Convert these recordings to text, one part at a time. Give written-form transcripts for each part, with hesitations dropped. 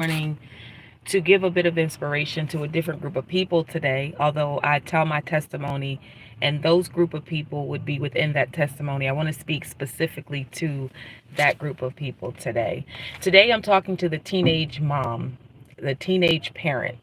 morning to give a bit of inspiration to a different group of people today. Although I tell my testimony, and those group of people would be within that testimony, I want to speak specifically to that group of people today. Today, I'm talking to the teenage mom, the teenage parent,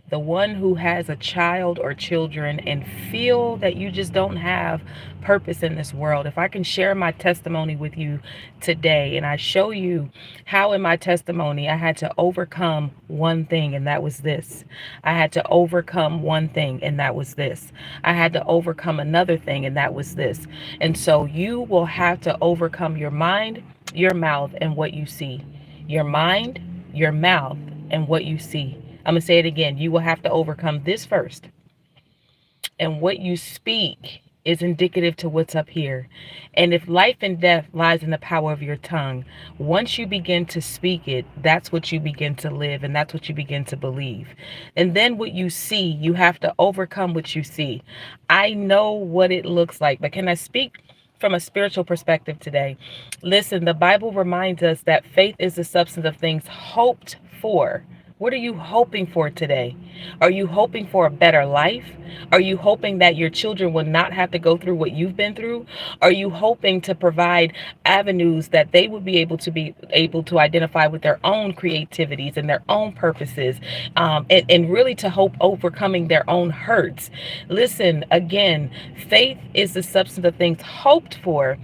the one who has a child or children and feel that you just don't have purpose in this world. If I can share my testimony with you today, and I show you how in my testimony I had to overcome one thing, and that was this. I had to overcome one thing, and that was this. I had to overcome another thing, and that was this. And so you will have to overcome your mind, your mouth, and what you see. Your mind, your mouth, and what you see. I'm going to say it again. You will have to overcome this first. And what you speak is indicative to what's up here. And if life and death lies in the power of your tongue, once you begin to speak it, that's what you begin to live, and that's what you begin to believe. And then what you see, you have to overcome what you see. I know what it looks like, but can I speak from a spiritual perspective today? Listen, the Bible reminds us that faith is the substance of things hoped for. What are you hoping for today? Are you hoping for a better life? Are you hoping that your children will not have to go through what you've been through? Are you hoping to provide avenues that they would be able to identify with their own creativities and their own purposes, and really to hope overcoming their own hurts? Listen, again, faith is the substance of things hoped for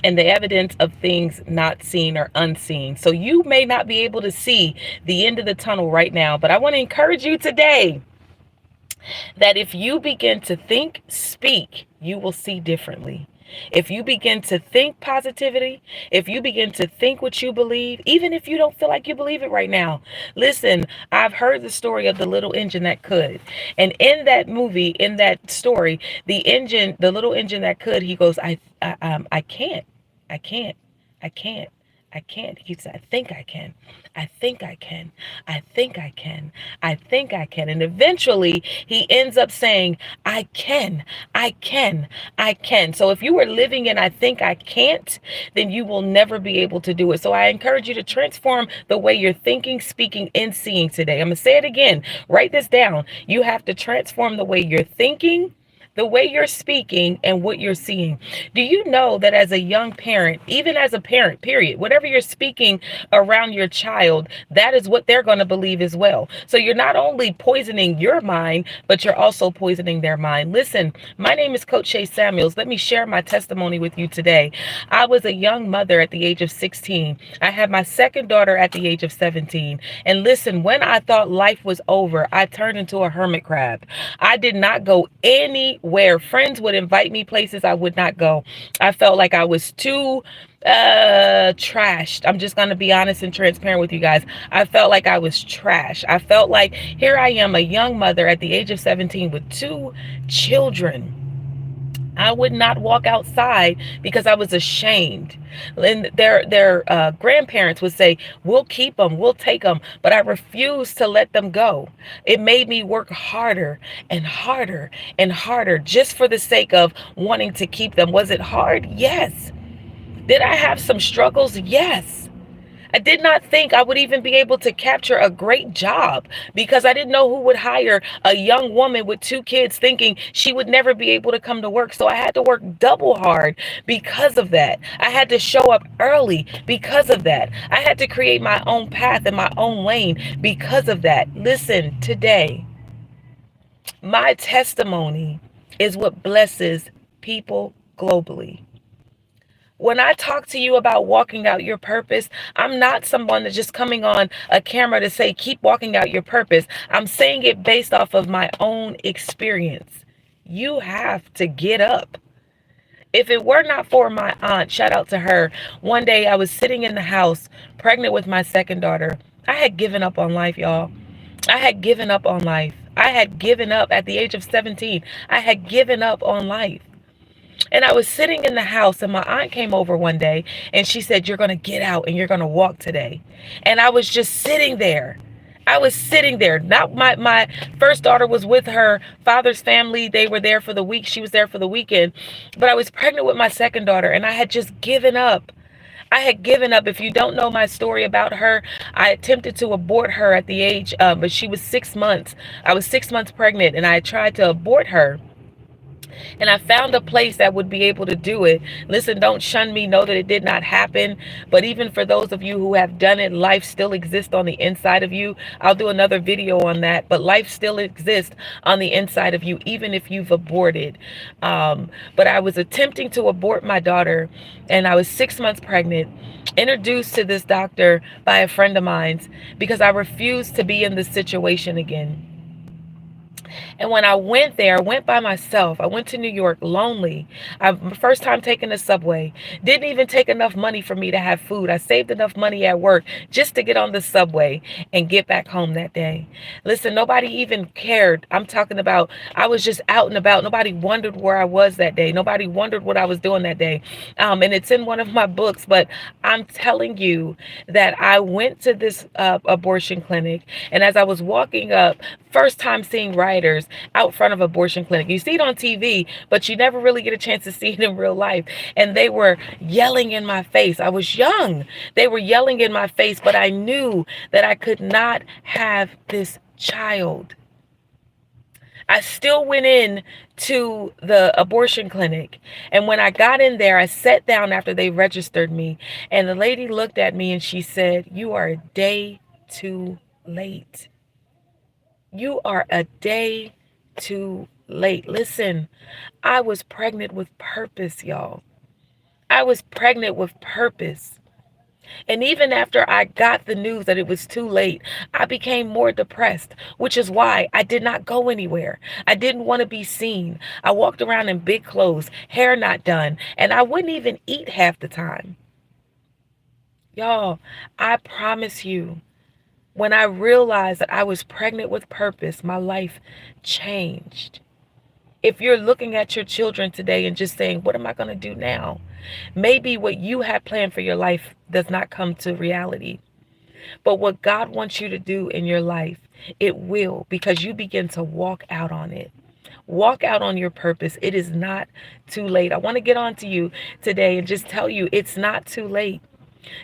and the evidence of things not seen or unseen. So you may not be able to see the end of the tunnel right now, but I want to encourage you today that if you begin to think, speak, you will see differently. If you begin to think positivity, if you begin to think what you believe, even if you don't feel like you believe it right now, listen, I've heard the story of the little engine that could. And in that movie, in that story, the little engine that could, he goes, I can't, I can't, I can't. I can't. He said, I think I can. I think I can. I think I can. I think I can. And eventually he ends up saying, I can. I can. I can. So if you were living in I think I can't, then you will never be able to do it. So I encourage you to transform the way you're thinking, speaking, and seeing today. I'm going to say it again. Write this down. You have to transform the way you're thinking, the way you're speaking, and what you're seeing. Do you know that as a young parent, even as a parent, period, whatever you're speaking around your child, that is what they're going to believe as well. So you're not only poisoning your mind, but you're also poisoning their mind. Listen, my name is Coach Shay Samuels. Let me share my testimony with you today. I was a young mother at the age of 16. I had my second daughter at the age of 17. And listen, when I thought life was over, I turned into a hermit crab. I did not go anywhere. Friends would invite me places I would not go. I felt like I was too trashed. I'm just going to be honest and transparent with you guys. I felt like I was trash. I felt like here I am, a young mother at the age of 17 with two children. I would not walk outside because I was ashamed. And their grandparents would say, we'll keep them, we'll take them. But I refused to let them go. It made me work harder and harder and harder just for the sake of wanting to keep them. Was it hard? Yes. Did I have some struggles? Yes. I did not think I would even be able to capture a great job because I didn't know who would hire a young woman with two kids thinking she would never be able to come to work. So I had to work double hard because of that. I had to show up early because of that. I had to create my own path and my own lane because of that. Listen, today, my testimony is what blesses people globally. When I talk to you about walking out your purpose, I'm not someone that's just coming on a camera to say, keep walking out your purpose. I'm saying it based off of my own experience. You have to get up. If it were not for my aunt, shout out to her, one day I was sitting in the house, pregnant with my second daughter. I had given up on life, y'all. I had given up on life. I had given up at the age of 17. I had given up on life. And I was sitting in the house and my aunt came over one day and she said, you're going to get out and you're going to walk today. And I was just sitting there. I was sitting there. Not my first daughter was with her father's family. They were there for the week. She was there for the weekend. But I was pregnant with my second daughter and I had just given up. I had given up. If you don't know my story about her, I attempted to abort her at the age, but she was 6 months. I was 6 months pregnant, and I tried to abort her, and I found a place that would be able to do it. Listen, don't shun me. Know that it did not happen. But even for those of you who have done it, life still exists on the inside of you. I'll do another video on that. But life still exists on the inside of you, even if you've aborted. But I was attempting to abort my daughter, and I was 6 months pregnant. Introduced to this doctor by a friend of mine's because I refused to be in this situation again. And when I went there, I went by myself. I went to New York lonely. My first time taking the subway. Didn't even take enough money for me to have food. I saved enough money at work just to get on the subway and get back home that day. Listen, nobody even cared. I'm talking about I was just out and about. Nobody wondered where I was that day. Nobody wondered what I was doing that day. And it's in one of my books, but I'm telling you that I went to this abortion clinic, and as I was walking up, first time seeing rioters out front of abortion clinic. You see it on TV, but you never really get a chance to see it in real life. And they were yelling in my face. I was young. They were yelling in my face, but I knew that I could not have this child. I still went in to the abortion clinic. And when I got in there, I sat down after they registered me. And the lady looked at me and she said, "You are a day too late. You are a day too late." Listen, I was pregnant with purpose, y'all. I was pregnant with purpose. And even after I got the news that it was too late, I became more depressed, which is why I did not go anywhere. I didn't want to be seen. I walked around in big clothes, hair not done, and I wouldn't even eat half the time. Y'all, I promise you, when I realized that I was pregnant with purpose, my life changed. If you're looking at your children today and just saying, "What am I going to do now?" Maybe what you had planned for your life does not come to reality. But what God wants you to do in your life, it will, because you begin to walk out on it. Walk out on your purpose. It is not too late. I want to get on to you today and just tell you it's not too late.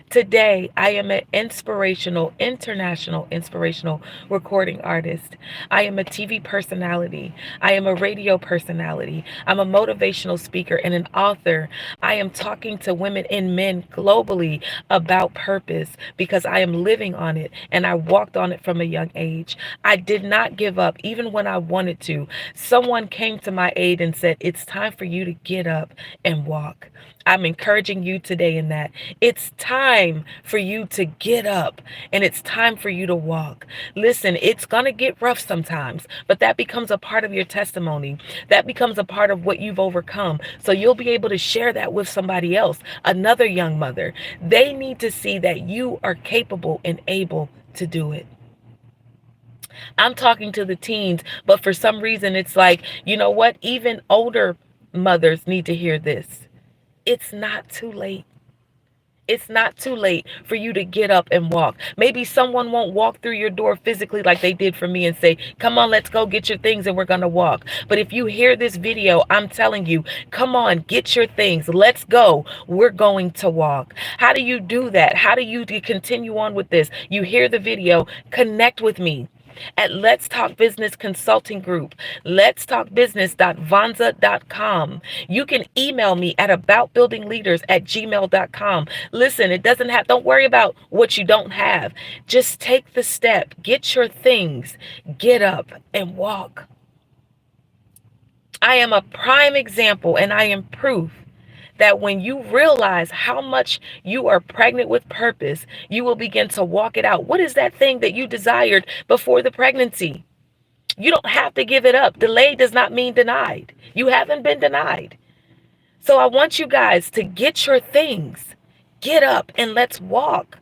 Today, I am an international inspirational recording artist. I am a TV personality. I am a radio personality. I'm a motivational speaker and an author. I am talking to women and men globally about purpose because I am living on it and I walked on it from a young age. I did not give up even when I wanted to. Someone came to my aid and said, "It's time for you to get up and walk." I'm encouraging you today in that. It's time for you to get up and it's time for you to walk. Listen, it's going to get rough sometimes, but that becomes a part of your testimony. That becomes a part of what you've overcome. So you'll be able to share that with somebody else, another young mother. They need to see that you are capable and able to do it. I'm talking to the teens, but for some reason it's like, you know what? Even older mothers need to hear this. It's not too late. It's not too late for you to get up and walk. Maybe someone won't walk through your door physically like they did for me and say, "Come on, let's go get your things and we're going to walk." But if you hear this video, I'm telling you, come on, get your things. Let's go. We're going to walk. How do you do that? How do you continue on with this? You hear the video, connect with me at Let's Talk Business Consulting Group, letstalkbusiness.vanza.com. You can email me at aboutbuildingleaders@gmail.com. Listen, it doesn't have, don't worry about what you don't have. Just take the step, get your things, get up and walk. I am a prime example and I am proof that when you realize how much you are pregnant with purpose, you will begin to walk it out. What is that thing that you desired before the pregnancy? You don't have to give it up. Delayed does not mean denied. You haven't been denied. So I want you guys to get your things. Get up and let's walk.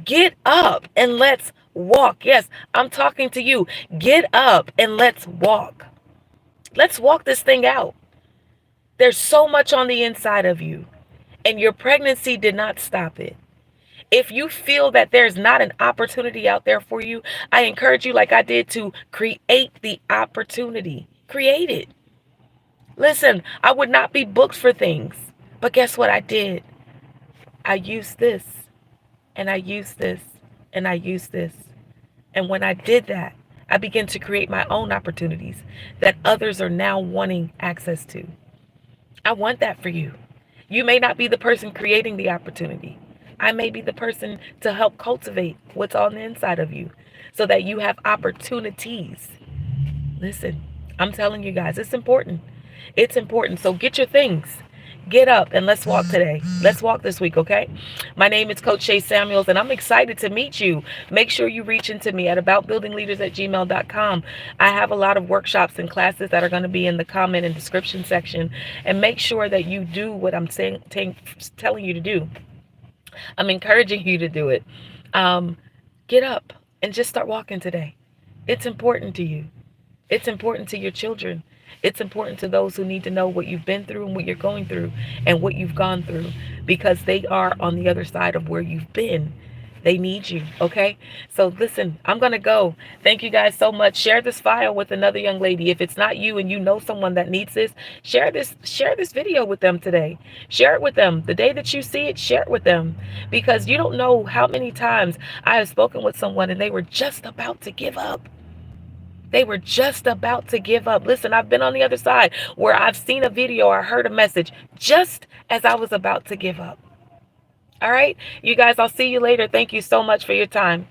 Get up and let's walk. Yes, I'm talking to you. Get up and let's walk. Let's walk this thing out. There's so much on the inside of you, and your pregnancy did not stop it. If you feel that there's not an opportunity out there for you, I encourage you, like I did, to create the opportunity. Create it. Listen, I would not be booked for things, but guess what I did? I use this, and I use this, and I use this. And when I did that, I began to create my own opportunities that others are now wanting access to. I want that for you. You may not be the person creating the opportunity. I may be the person to help cultivate what's on the inside of you so that you have opportunities. Listen, I'm telling you guys, it's important. It's important. So get your things. Get up and let's walk today. Let's walk this week, okay? My name is Coach Shay Samuels, and I'm excited to meet you. Make sure you reach into me at aboutbuildingleaders@gmail.com. I have a lot of workshops and classes that are going to be in the comment and description section. And make sure that you do what I'm telling you to do. I'm encouraging you to do it. Get up and just start walking today. It's important to you. It's important to your children. It's important to those who need to know what you've been through and what you're going through and what you've gone through, because they are on the other side of where you've been. They need you, okay? So listen, I'm going to go. Thank you guys so much. Share this file with another young lady. If it's not you and you know someone that needs this, share this video with them today. Share it with them. The day that you see it, share it with them, because you don't know how many times I have spoken with someone and they were just about to give up. They were just about to give up. Listen, I've been on the other side where I've seen a video or heard a message just as I was about to give up. All right, you guys, I'll see you later. Thank you so much for your time.